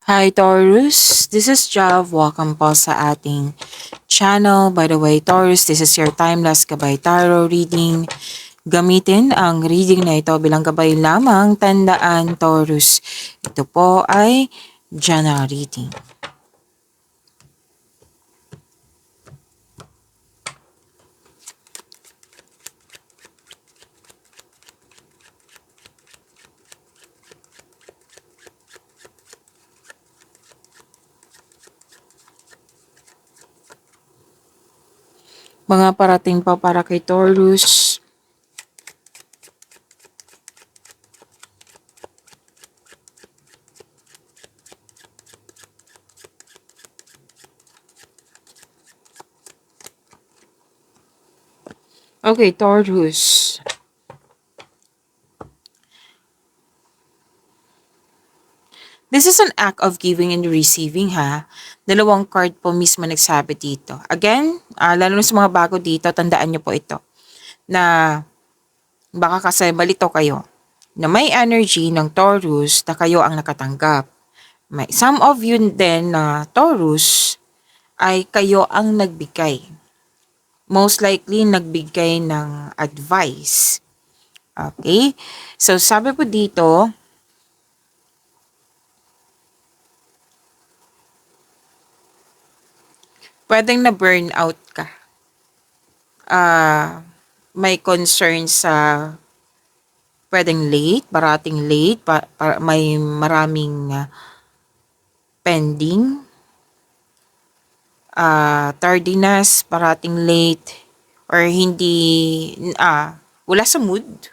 Hi Taurus, this is Jav. Welcome po sa ating channel. By the way, Taurus, this is your Timeless Gabay Tarot reading. Gamitin ang reading na ito bilang gabay lamang. Tandaan, Taurus, ito po ay general reading. Mga parating pa para kay Taurus. Okay, Taurus. This is an act of giving and receiving, ha. Dalawang card po mismo nagsabi dito. Again, lalo na sa mga bago dito, tandaan niyo po ito. Na baka kasi malito kayo. Na may energy ng Taurus na kayo ang nakatanggap. May some of you din na Taurus ay kayo ang nagbigay. Most likely nagbigay ng advice. Okay? So sabi po dito, pwedeng na burnout ka. May concern sa pwedeng late, parating late, may maraming pending, tardiness, parating late, or hindi, wala sa mood,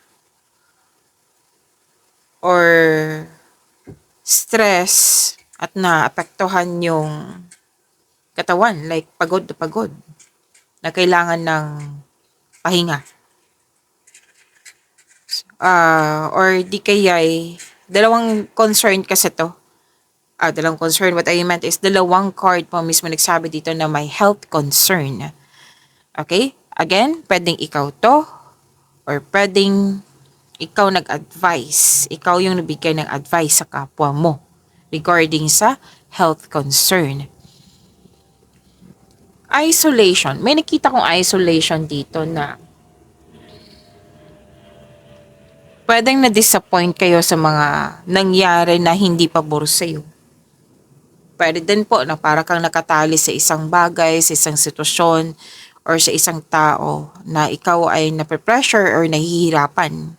or stress, at naapektuhan yung katawan, like pagod na pagod, na kailangan ng pahinga. Or di kaya'y, dalawang concern kasi to. Dalawang concern, what I meant is dalawang card po mismo nagsabi dito na may health concern. Okay? Again, pwedeng ikaw to, or pwedeng ikaw nag-advise. Ikaw yung nabigay ng advice sa kapwa mo regarding sa health concern. Isolation. May nakita kong isolation dito na pwedeng na-disappoint kayo sa mga nangyari na hindi pabor sa'yo. Pwede din po na para kang nakatali sa isang bagay, sa isang sitwasyon, or sa isang tao na ikaw ay nape-pressure or nahihirapan.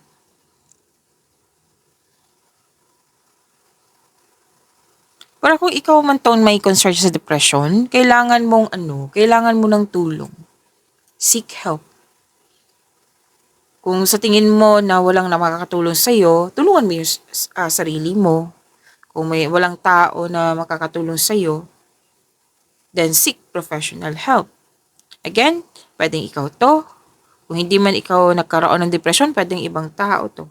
Pero kung ikaw man taon may concern sa depression, kailangan mo ng tulong. Seek help. Kung sa tingin mo na walang na makakatulong sa'yo, tulungan mo yung sarili mo. Kung may walang tao na makakatulong sa'yo, then seek professional help. Again, pwedeng ikaw to. Kung hindi man ikaw nagkaroon ng depression, pwedeng ibang tao to.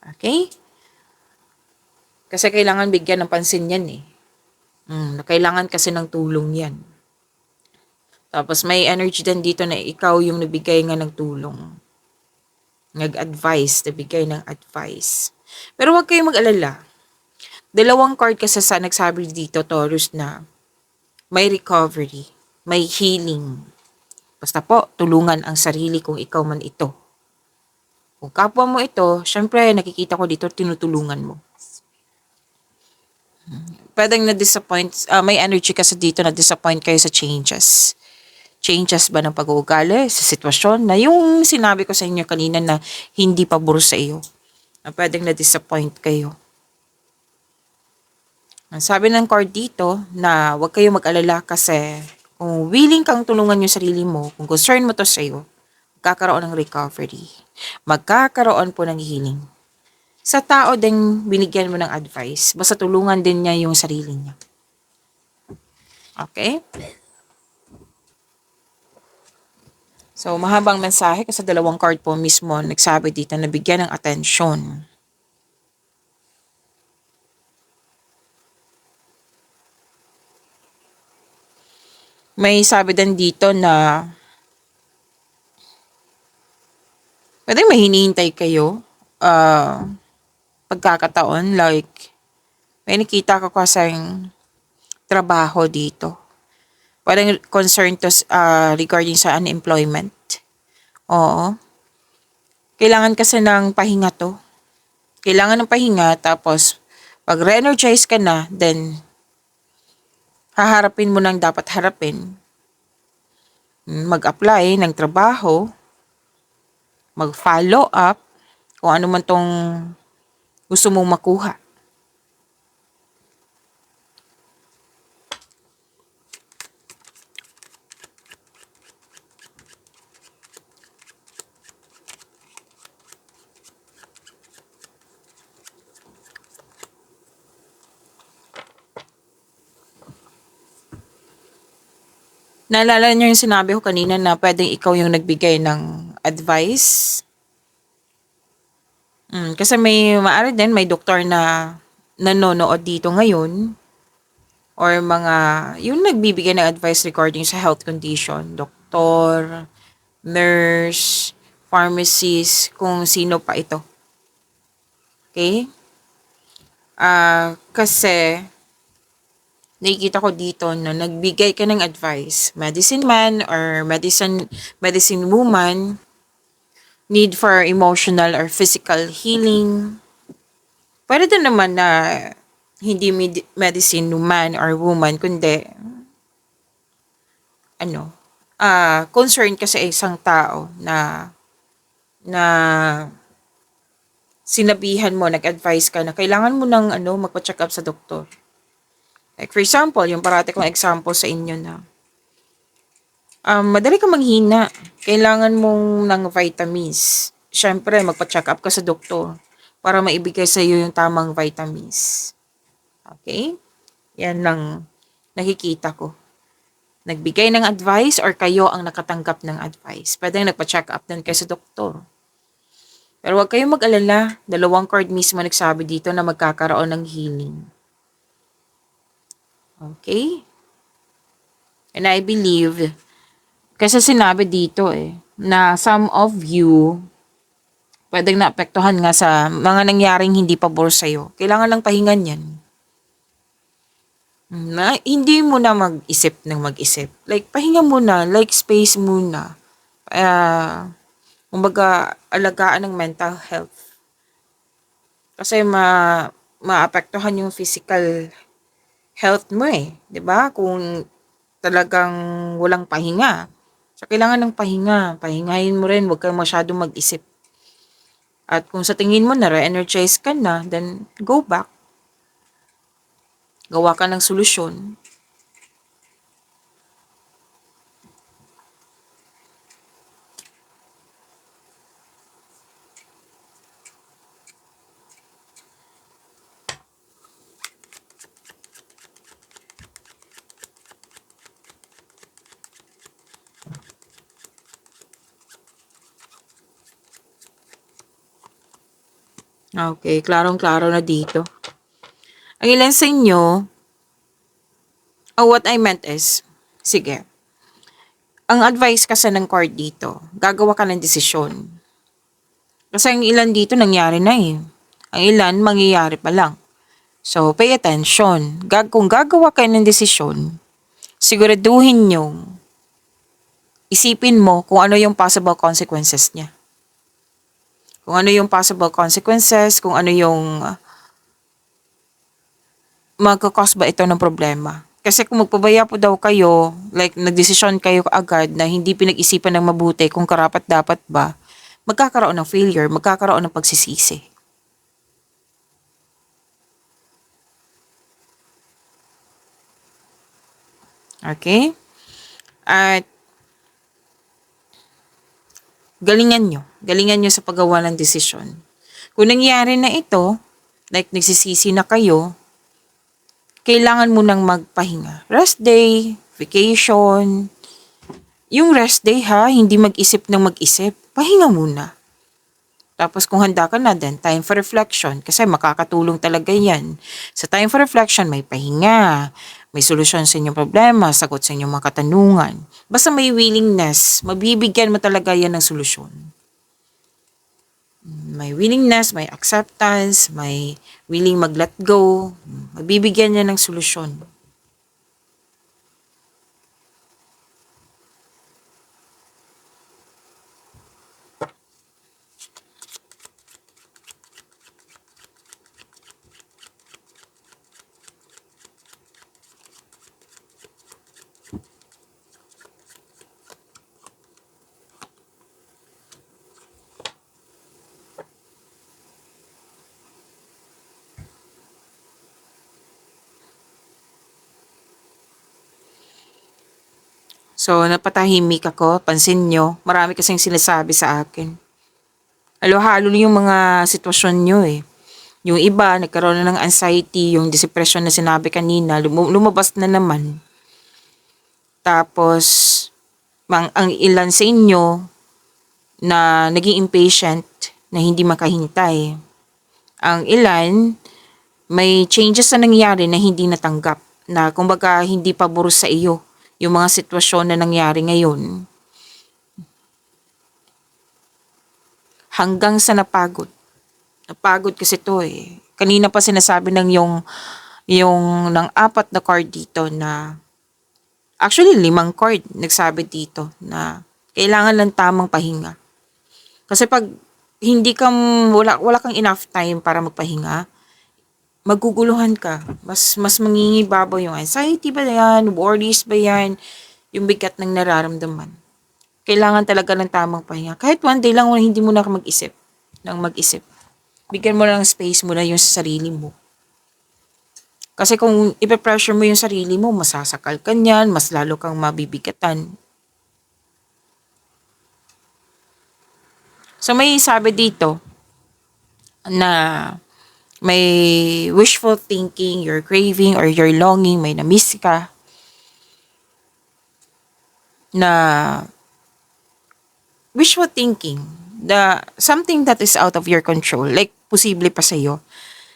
Okay? Kasi kailangan bigyan ng pansin yan eh. Kailangan kasi ng tulong yan. Tapos may energy din dito na ikaw yung nabigay nga ng tulong. Nag-advise, nabigay ng advice. Pero huwag kayong mag-alala. Dalawang card kasi sa nagsabi dito, Taurus, na may recovery, may healing. Basta po, tulungan ang sarili kung ikaw man ito. Kung kapwa mo ito, syempre nakikita ko dito, tinutulungan mo. Pwedeng na-disappoint, may energy kasi dito na disappoint kayo sa changes. Changes ba ng pag-uugali sa sitwasyon na yung sinabi ko sa inyo kanina na hindi pabor sa iyo. Na pwedeng na-disappoint kayo. Ang sabi ng card dito na huwag kayo mag-alala kasi kung willing kang tulungan yung sarili mo, kung concern mo to sa iyo, magkakaroon ng recovery. Magkakaroon po ng healing. Sa tao din binigyan mo ng advice, basta tulungan din niya yung sarili niya. Okay? So, mahabang mensahe kasi dalawang card po mismo nagsabi dito na bigyan ng atensyon. May sabi din dito na pwede may hinihintay kayo pagkakataon like May nakita ko kasing trabaho dito. Parang concern to regarding sa unemployment. Oo. Kailangan kasi ng pahinga to. Kailangan ng pahinga, tapos pag re-energize ka na, then haharapin mo nang dapat harapin. Mag-apply ng trabaho, mag-follow up, kung ano man tong gusto mong makuha. Naalala niyo yung sinabi ko kanina na pwedeng ikaw yung nagbigay ng advice? Kasi maaari din may doktor na nanonood dito ngayon, or mga yung nagbibigay ng advice regarding sa health condition, doktor, nurse, pharmacist, kung sino pa ito. Okay? Kasi nakikita ko dito na nagbigay ka ng advice, medicine man or medicine woman, need for emotional or physical healing. Pwede din naman na hindi medicine man or woman, kundi concern ka sa isang tao na sinabihan mo, nag-advise ka na kailangan mo ng magpa-check up sa doktor. Like for example, yung parati kong example sa inyo na madali kang manghina. Kailangan mong ng vitamins. Siyempre, magpa-check up ka sa doktor para maibigay sa iyo yung tamang vitamins. Okay? Yan lang nakikita ko. Nagbigay ng advice or kayo ang nakatanggap ng advice. Pwede nagpa-check up din kayo sa doktor. Pero huwag kayong mag-alala. 2 card mismo nagsabi dito na magkakaroon ng healing. Okay? And I believe, kasi sinabi dito na some of you, pwedeng naapektuhan nga sa mga nangyaring hindi pabor sa'yo. Kailangan lang pahingan yan. Na, hindi mo na mag-isip ng mag-isip. Like, pahinga muna. Like, space muna. Kumbaga, alagaan ng mental health. Kasi maapektuhan yung physical health mo 'di ba? Kung talagang walang pahinga. So, kailangan ng pahinga. Pahingahin mo rin, huwag kang masyadong mag-isip. At kung sa tingin mo na re-energize ka na, then go back. Gawa ka ng solusyon. Okay, klarong-klaro na dito. Ang ilan sa inyo, what I meant is, sige, ang advice kasi ng card dito, gagawa ka ng desisyon. Kasi ang ilan dito nangyari na Ang ilan mangyayari pa lang. So, pay attention. Kung gagawa kayo ng desisyon, siguraduhin yung isipin mo kung ano yung possible consequences niya. Kung ano yung possible consequences, kung ano yung magkakos ba ito ng problema. Kasi kung magpabaya po daw kayo, like nagdesisyon kayo agad na hindi pinag-isipan ng mabuti kung karapat dapat ba, magkakaroon ng failure, magkakaroon ng pagsisisi. Okay? At galingan nyo sa paggawa ng desisyon. Kung nangyari na ito, like nagsisisi na kayo, kailangan mo nang magpahinga. Rest day, vacation. Yung rest day hindi mag-isip ng mag-isip. Pahinga muna. Tapos kung handa ka na din, time for reflection. Kasi makakatulong talaga yan. Sa time for reflection, may pahinga. May solusyon sa inyong problema, sagot sa inyong mga katanungan. Basta may willingness, mabibigyan mo talaga yan ng solusyon. May willingness, may acceptance, may willing mag-let go. Magbibigyan niya ng solusyon. So, napatahimik ako. Pansin nyo, marami kasing sinasabi sa akin. Halo-halo yung mga sitwasyon nyo eh. Yung iba, nagkaroon na ng anxiety, yung depression na sinabi kanina, lumabas na naman. Tapos, ang ilan sa inyo na naging impatient na hindi makahintay. Ang ilan, may changes na nangyari na hindi natanggap. Na kumbaga hindi pabor sa iyo yung mga sitwasyon na nangyari ngayon. Hanggang sa napagod. Napagod kasi to eh. Kanina pa sinasabi ng yung ng 4 na card dito na actually 5 card nagsabi dito na kailangan lang tamang pahinga. Kasi pag hindi ka wala kang enough time para magpahinga, maguguluhan ka. Mas mangingibabaw yung anxiety ba yan, worries ba yan, yung bigat ng nararamdaman. Kailangan talaga ng tamang pahinga. Kahit one day lang hindi mo na mag-isip. Bigyan mo lang space muna yung sa sarili mo. Kasi kung ipe-pressure mo yung sarili mo, masasakal ka niyan, mas lalo kang mabibigatan. So may sabi dito na may wishful thinking, you're craving or you're longing, may na-miss ka na wishful thinking, something that is out of your control, like posible pa sa'yo.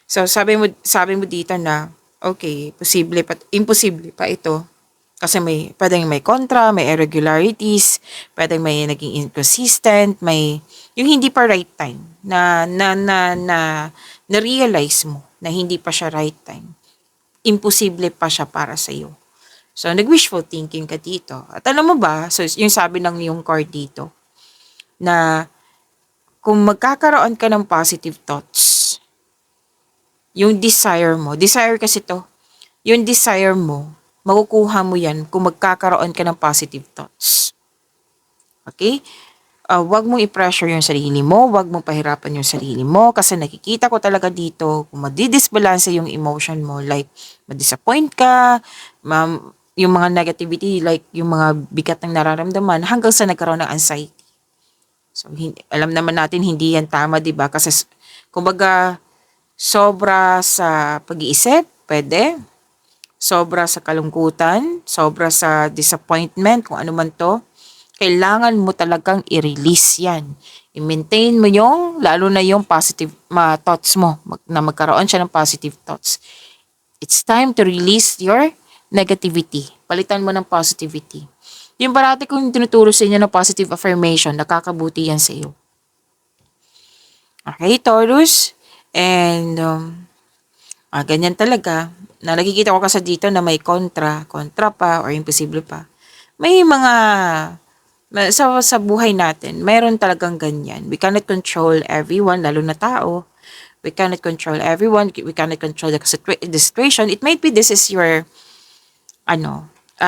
So sabi mo dito na okay, imposible pa ito. Kasi pwedeng may kontra, may irregularities, pwedeng may naging inconsistent, may yung hindi pa right time na realize mo na hindi pa siya right time. Imposible pa siya para sa iyo. So nag-wishful thinking ka dito. At alam mo ba, so yung sabi ng yung card dito na kung magkakaroon ka ng positive thoughts, yung desire kasi to, yung desire mo, makukuha mo yan kung magkakaroon ka ng positive thoughts. Okay? Wag mong i-pressure yung sarili mo, wag mong pahirapan yung sarili mo kasi nakikita ko talaga dito kung madidisbalance yung emotion mo, like ma-disappoint ka, yung mga negativity, like yung mga bigat ng nararamdaman hanggang sa nagkaroon ng anxiety. So, alam naman natin hindi yan tama, di ba? Kasi kumbaga sobra sa pag-iisip, pwede. Sobra sa kalungkutan, sobra sa disappointment, kung ano man to, kailangan mo talagang i-release yan. I-maintain mo lalo na yung positive thoughts mo, na magkaroon siya ng positive thoughts. It's time to release your negativity. Palitan mo ng positivity. Yung parati kong tinuturo sa inyo ng positive affirmation, nakakabuti yan sa iyo. Okay, Taurus? And, ganyan talaga. Na nakikita ko kasi dito na may kontra pa or imposible pa. May mga sa buhay natin, mayroon talagang ganyan. We cannot control everyone, lalo na tao. We cannot control everyone. We cannot control the situation. It might be this is your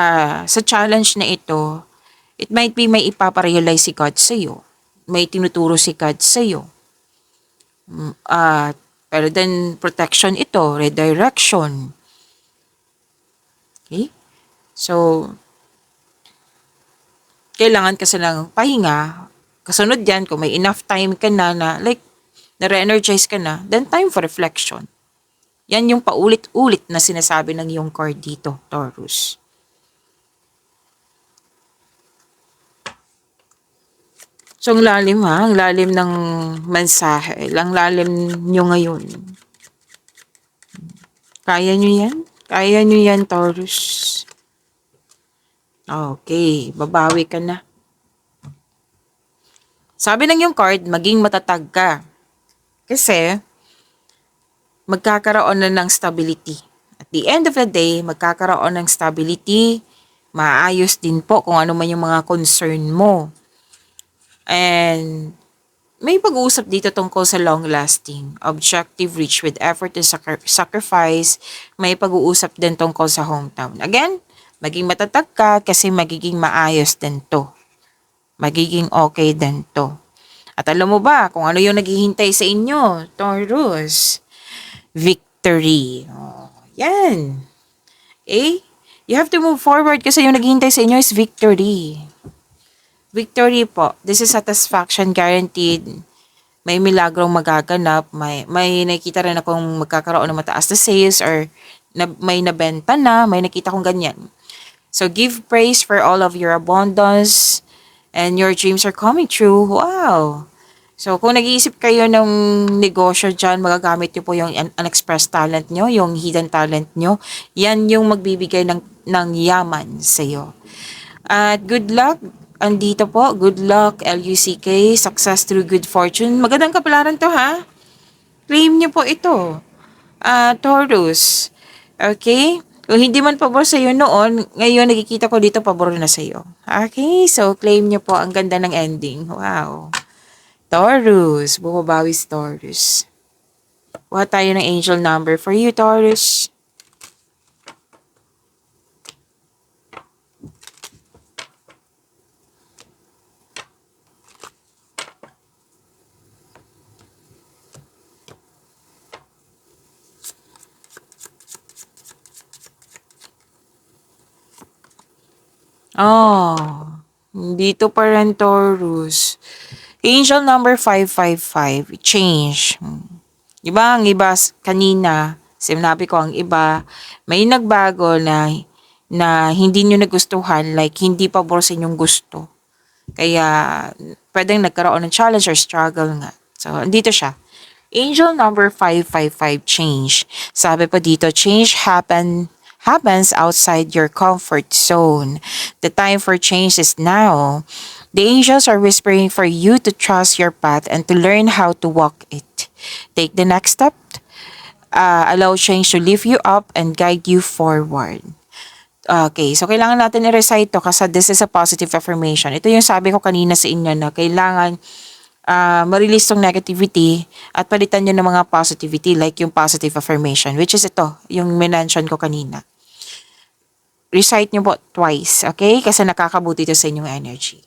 sa challenge na ito, it might be may ipaparealize si God sa iyo. May tinuturo si God sa iyo. Pero then protection ito, redirection. Okay? So, kailangan kasi ng pahinga. Kasunod yan, kung may enough time ka na like, na-re-energize ka na, then time for reflection. Yan yung paulit-ulit na sinasabi ng iyong card dito, Taurus. So, ang lalim ang lalim ng mensahe. Ang lalim nyo ngayon. Kaya nyo yan? Kaya nyo yan, Taurus. Okay, babawi ka na. Sabi ng yung card, maging matatag ka. Kasi, magkakaroon na ng stability. the end of the day, magkakaroon ng stability, maayos din po kung ano man yung mga concern mo. And may pag-uusap dito tungkol sa long-lasting, objective reach with effort and sacrifice. May pag-uusap din tungkol sa hometown. Again, maging matatag ka kasi magiging maayos din to. Magiging okay din to. At alam mo ba kung ano yung naghihintay sa inyo, Taurus? Victory. Oh, yan. Eh, you have to move forward kasi yung naghihintay sa inyo is victory. Victory po. This is satisfaction guaranteed. May milagrong magaganap. May nakita rin akong magkakaroon ng mataas na sales or may nabenta na. May nakita kong ganyan. So, give praise for all of your abundance and your dreams are coming true. Wow! So, kung nag-iisip kayo ng negosyo dyan, magagamit nyo po yung unexpressed talent nyo, yung hidden talent nyo. Yan yung magbibigay ng yaman sa'yo. At good luck. Andito po, good luck, LUCK, success through good fortune. Magandang kapalaran to ha. Claim nyo po ito. Taurus. Okay? Kung hindi man pabor sa'yo noon, ngayon nakikita ko dito pabor na sa'yo. Okay? So, claim nyo po. Ang ganda ng ending. Wow. Taurus. Bumabawi si Taurus. Kuha tayo ng angel number for you, Taurus. Oh, dito pa rin Taurus. Angel number 555, change. Di ba, ang iba kanina, sinabi ko ang iba, may nagbago na hindi nyo nagustuhan, like hindi pabor sa inyong gusto. Kaya, pwedeng nagkaroon ng challenge or struggle nga. So, andito siya. Angel number 555, change. Sabi pa dito, change happens outside your comfort zone. The time for change is now. The angels are whispering for you to trust your path and to learn how to walk it. Take the next step. Allow change to lift you up and guide you forward. Okay, so kailangan natin i-recite to kasi this is a positive affirmation. Ito yung sabi ko kanina sa inyo na kailangan ma-release tong negativity at palitan nyo ng mga positivity like yung positive affirmation, which is ito, yung mention ko kanina. Recite nyo po twice, okay? Kasi nakakabuti ito sa inyong energy.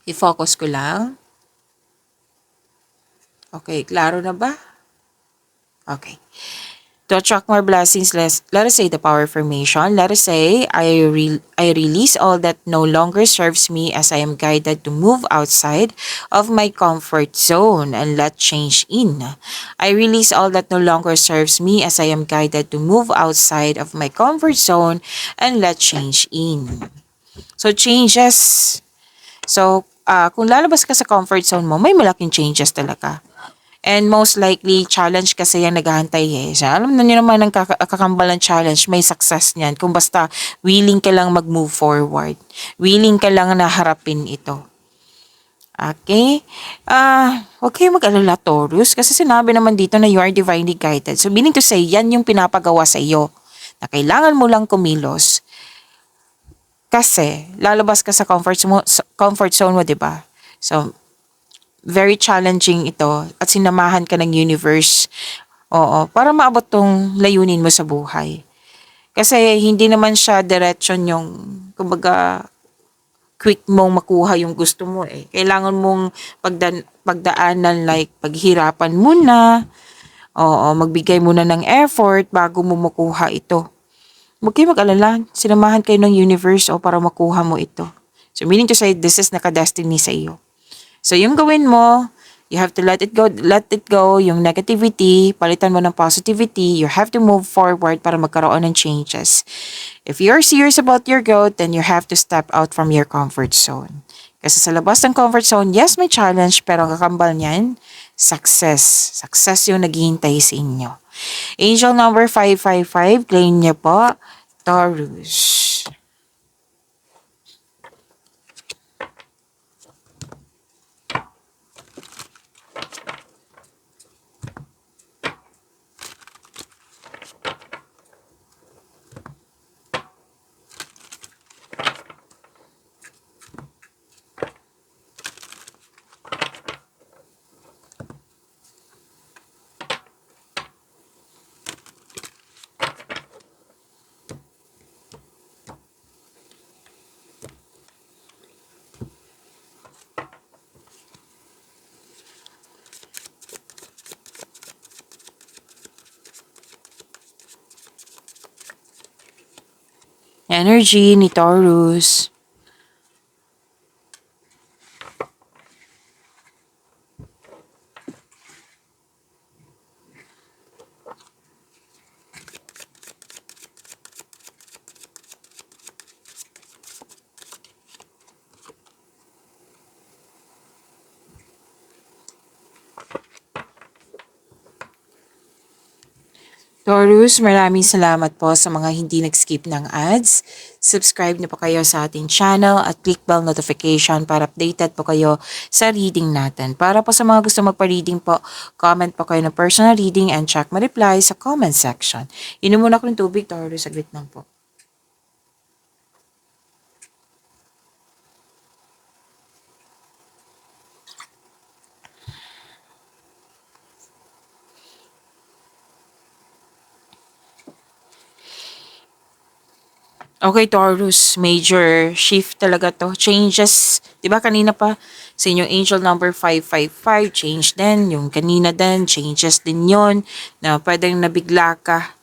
I-focus ko lang. Okay, klaro na ba? Okay. To attract more blessings, let us say the power affirmation. Let us say, I release all that no longer serves me as I am guided to move outside of my comfort zone and let change in. I release all that no longer serves me as I am guided to move outside of my comfort zone and let change in. So, changes. So, kung lalabas ka sa comfort zone mo, may malaking changes talaga. And most likely, challenge kasi yan naghahantay eh. So, alam na nyo naman ang kakambalan challenge, may success niyan. Kung basta willing ka lang mag-move forward. Willing ka lang na harapin ito. Okay? Huwag kayo mag-alala, Taurus, kasi sinabi naman dito na you are divinely guided. So, meaning to say, yan yung pinapagawa sa iyo. Na kailangan mo lang kumilos. Kasi, lalabas ka sa comfort zone mo, diba? So, very challenging ito at sinamahan ka ng universe. Oo, para maabot tong layunin mo sa buhay. Kasi hindi naman siya diretsyon yung, kumbaga, quick mong makuha yung gusto mo eh. Kailangan mong pagdaanan like paghirapan muna. Oo, magbigay muna ng effort bago mo makuha ito. Huwag kayo mag-alala, sinamahan kayo ng universe para makuha mo ito. So meaning to say, this is nakadestiny sa iyo. So, yung gawin mo, you have to let it go, yung negativity, palitan mo ng positivity, you have to move forward para magkaroon ng changes. If you're serious about your growth, then you have to step out from your comfort zone. Kasi sa labas ng comfort zone, yes, may challenge, pero ang kakambal niyan, success. Success yung naghihintay sa inyo. Angel number 555, claim niyo po, Taurus. Energy ni Taurus. Taurus, maraming salamat po sa mga hindi nag-skip ng ads. Subscribe na po kayo sa ating channel at click bell notification para updated po kayo sa reading natin. Para po sa mga gusto magpa-reading po, comment po kayo ng personal reading and check my reply sa comment section. Inom muna ko ng tubig, Taurus, saglit lang po. Okay, Taurus, major shift talaga to. Changes, 'di ba kanina pa sa inyong angel number 555, change din. Yung kanina din, changes din 'yon na pwedeng nabigla ka.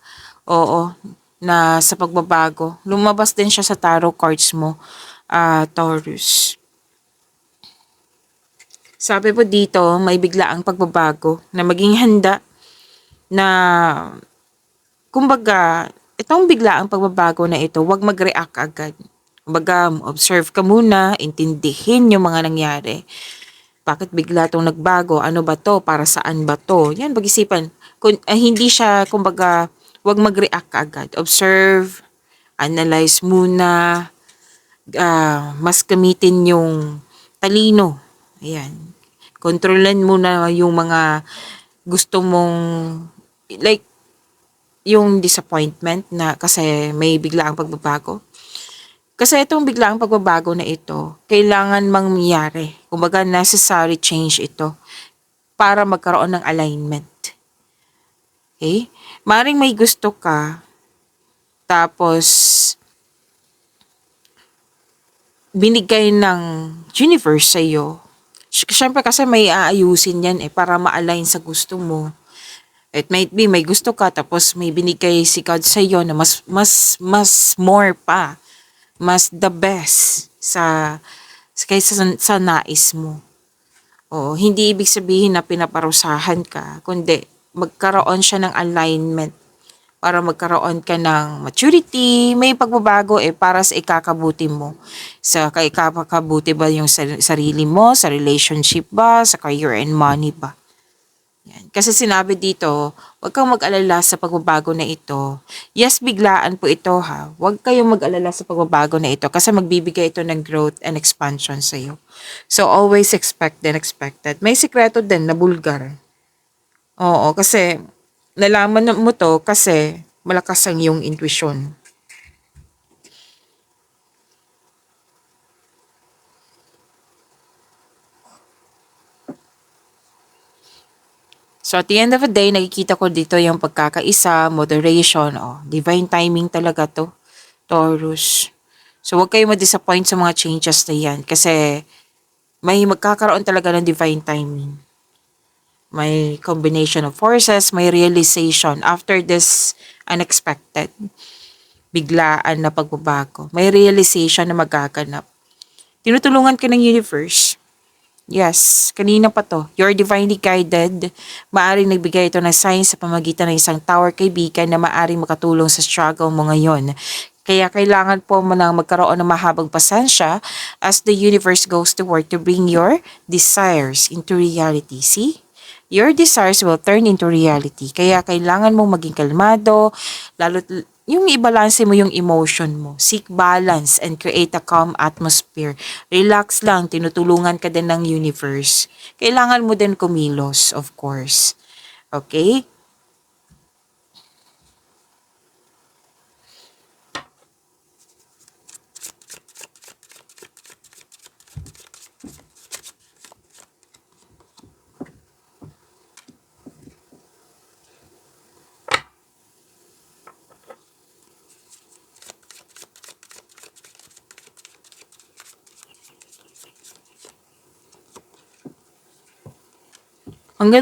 Oo, na sa pagbabago. Lumabas din siya sa tarot cards mo, Taurus. Sabi po dito, may biglaang pagbabago na maging handa na kumbaga, itong biglaang pagbabago na ito, huwag mag-react agad. Kumbaga, observe ka muna, intindihin yung mga nangyari. Bakit bigla itong nagbago? Ano ba to? Para saan ba to? Yan, pag-isipan. Hindi siya, kumbaga, huwag mag-react agad. Observe, analyze muna, mas gamitin yung talino. Ayan. Kontrolan muna yung mga gusto mong, like, yung disappointment na kasi may biglaang pagbabago. Kasi itong biglaang pagbabago na ito, kailangan mangyari. Kumbaga, necessary change ito para magkaroon ng alignment. Okay? Maring may gusto ka, tapos binigay ng universe sa'yo. Siyempre kasi may aayusin yan para ma-align sa gusto mo. It might be may gusto ka tapos may binigay si God sa iyo na mas more pa, mas the best kaysa sa nais mo. Oo, hindi ibig sabihin na pinaparusahan ka, kundi magkaroon siya ng alignment para magkaroon ka ng maturity, may pagbabago para sa ikakabuti mo. Sa ikakabuti ba yung sarili mo, sa relationship ba, sa career and money ba? Yan. Kasi sinabi dito, huwag kang mag-alala sa pagbabago na ito. Yes, biglaan po ito ha. Huwag kayong mag-alala sa pagbabago na ito kasi magbibigay ito ng growth and expansion sa iyo. So, always expect and expected. May sikreto din na bulgar. Oo, kasi nalaman mo to kasi malakas ang iyong intuition. So at the end of the day, nakikita ko dito yung pagkakaisa, moderation, divine timing talaga to, Taurus. So huwag kayo ma-disappoint sa mga changes na yan kasi may magkakaroon talaga ng divine timing. May combination of forces, may realization after this unexpected, biglaan na pagbabago. May realization na magaganap. Tinutulungan ka ng universe. Yes, kanina pa to. You're divinely guided. Maaring nagbigay ito ng signs sa pamagitan ng isang tower kaibigan na maaring makatulong sa struggle mo ngayon. Kaya kailangan po mo nang magkaroon ng mahabang pasensya as the universe goes to work to bring your desires into reality. See? Your desires will turn into reality. Kaya kailangan mong maging kalmado, lalo yung i-balance mo yung emotion mo. Seek balance and create a calm atmosphere. Relax lang, tinutulungan ka din ng universe. Kailangan mo din kumilos, of course. Okay? Ang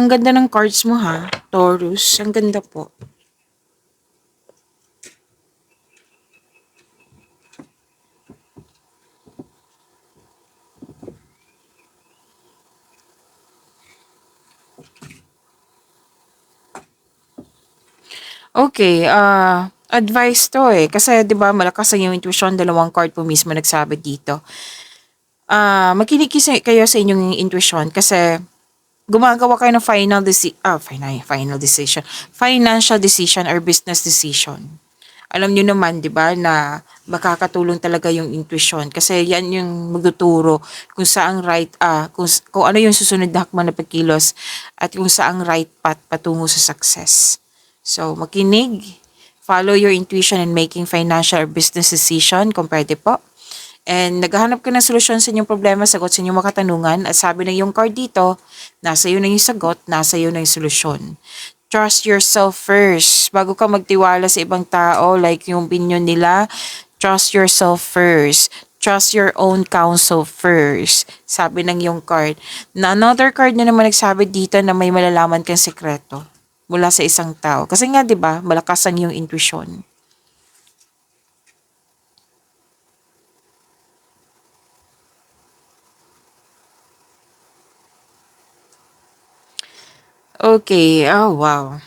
ganda ng cards mo ha, Taurus. Ang ganda po. Okay, advice 'to, eh, kasi 'di ba malakas ang iyong intuition, dalawang card po mismo nagsabi dito. Makinig kayo sa inyong intuition kasi gumagawa kayo ng final decision, financial decision or business decision. Alam niyo naman 'di ba na makakatulong talaga yung intuition kasi yan yung magtuturo kung saang kung ano yung susunod na hakbang na pagkilos at kung saang right path patungo sa success. So, makinig, follow your intuition in making financial or business decision kung pwede po. And naghahanap ka ng solusyon sa inyong problema, sagot sa inyong mga katanungan at sabi ng iyong card dito, nasa iyo na yung sagot, nasa iyo na yung solusyon. Trust yourself first. Bago ka magtiwala sa ibang tao, like yung opinion nila, trust yourself first. Trust your own counsel first. Sabi ng iyong card. Na another card na naman nagsabi dito na may malalaman kang sekreto mula sa isang tao. Kasi nga 'di ba, malakas ang iyong intuition. Okay, oh wow.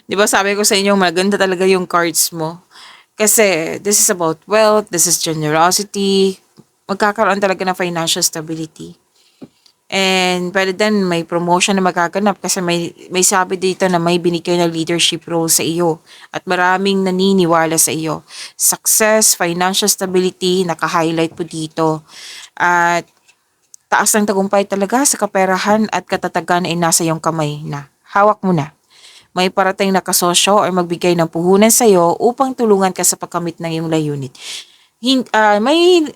'Di ba sabi ko sa inyo maganda talaga yung cards mo. Kasi this is about wealth, this is generosity. Magkakaroon talaga ng financial stability. And pwede din may promotion na magaganap kasi may sabi dito na may binigay na leadership role sa iyo at maraming naniniwala sa iyo. Success, financial stability, naka-highlight po dito. At taas ng tagumpay talaga sa kaperahan at katatagan ay nasa iyong kamay na. Hawak mo na. May parating na kasosyo or magbigay ng puhunan sa iyo upang tulungan ka sa pagkamit ng iyong layunin. May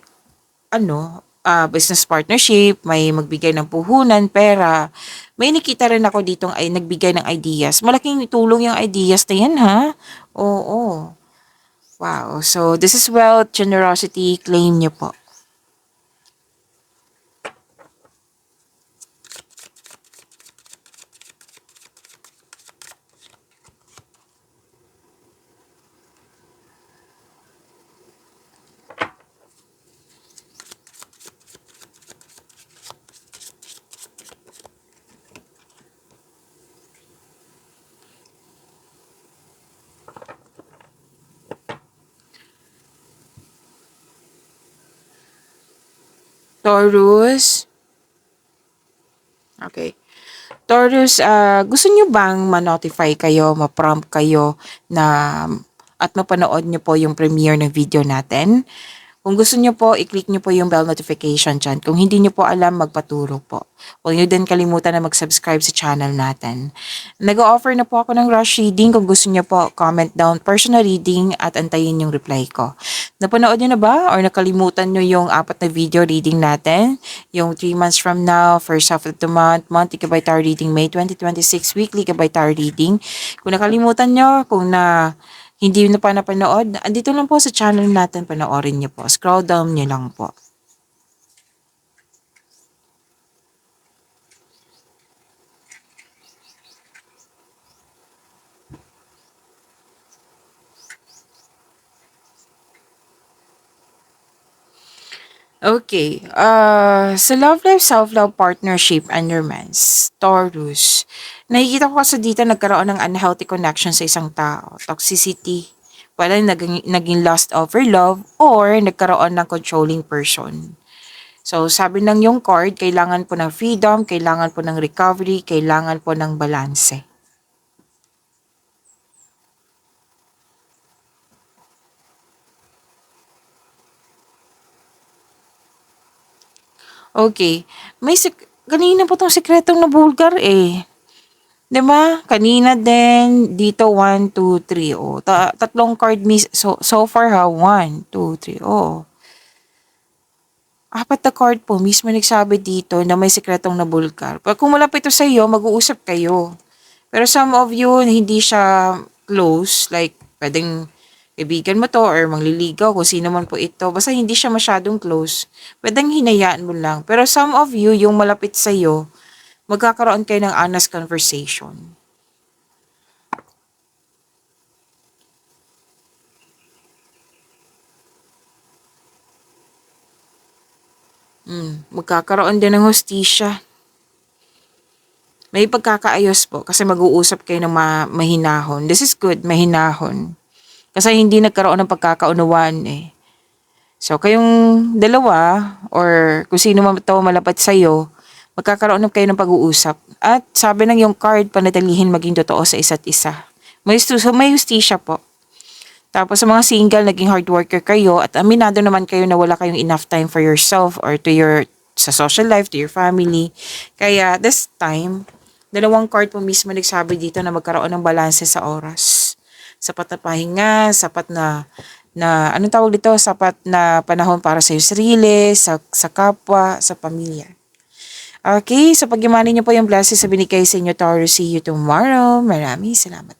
business partnership, may magbigay ng puhunan, pera. May nakita rin ako ditong ay nagbigay ng ideas. Malaking tulong yung ideas na yan, ha? Oo. Wow. So, this is wealth, generosity, claim nyo po. Taurus. Okay. Taurus, gusto nyo bang ma-notify kayo, ma-prompt kayo na at mapanood nyo po yung premiere ng video natin? Kung gusto nyo po, i-click nyo po yung bell notification dyan. Kung hindi nyo po alam, magpaturo po. Huwag nyo din kalimutan na mag-subscribe sa channel natin. Nag-o-offer na po ako ng rush reading. Kung gusto nyo po, comment down personal reading at antayin yung reply ko. Napanood nyo na ba? Or nakalimutan nyo yung apat na video reading natin? Yung 3 months from now, first half of the monthly Gabay Tarot Reading, May 2026, weekly Gabay Tarot Reading. Kung nakalimutan nyo, kung hindi nyo pa napanood, andito lang po sa channel natin, panoorin nyo po. Scroll down nyo lang po. Okay, sa love life, self-love, partnership, and romance, Taurus, nakikita ko kasi dito nagkaroon ng unhealthy connection sa isang tao, toxicity, wala naging lust over love, or nagkaroon ng controlling person. So, sabi ng yung card, kailangan po ng freedom, kailangan po ng recovery, kailangan po ng balanse. Okay, kanina po tong sekretong nabulgar eh. 'Di ba? Kanina din, dito one 2 3 oh. Tatlong card so far ha, one 2 3 oh. Apat na card po mismo nagsabi dito na may sekretong nabulgar. Pag kung malapit ito sa iyo, mag-uusap kayo. Pero some of you, hindi siya close, like pwedeng kaibigan mo to or mangliligaw kung sino man po ito. Basta hindi siya masyadong close. Pwedeng hinayaan mo lang. Pero some of you, yung malapit sa iyo, magkakaroon kayo ng honest conversation. Magkakaroon din ng hustisya. May pagkakaayos po kasi mag-uusap kayo ng mahinahon. This is good, mahinahon. Kasi hindi nagkaroon ng pagkakaunawaan eh. So, kayong dalawa or kung sino man ito malapit sa'yo, magkakaroon kayo ng pag-uusap. At sabi ng yung card, panatilihin maging totoo sa isa't isa. May hustisya po. Tapos sa mga single, naging hard worker kayo at aminado naman kayo na wala kayong enough time for yourself or sa social life, to your family. Kaya this time, dalawang card po mismo nagsabi dito na magkaroon ng balanse sa oras. Sapat na pahinga, sapat anong tawag dito, sapat na panahon para sa iyo sarili, sa kapwa, sa pamilya. Okay, so pag-imani niyo po yung blessings sa binigay sa inyo, Taurus. See you tomorrow. Maraming salamat.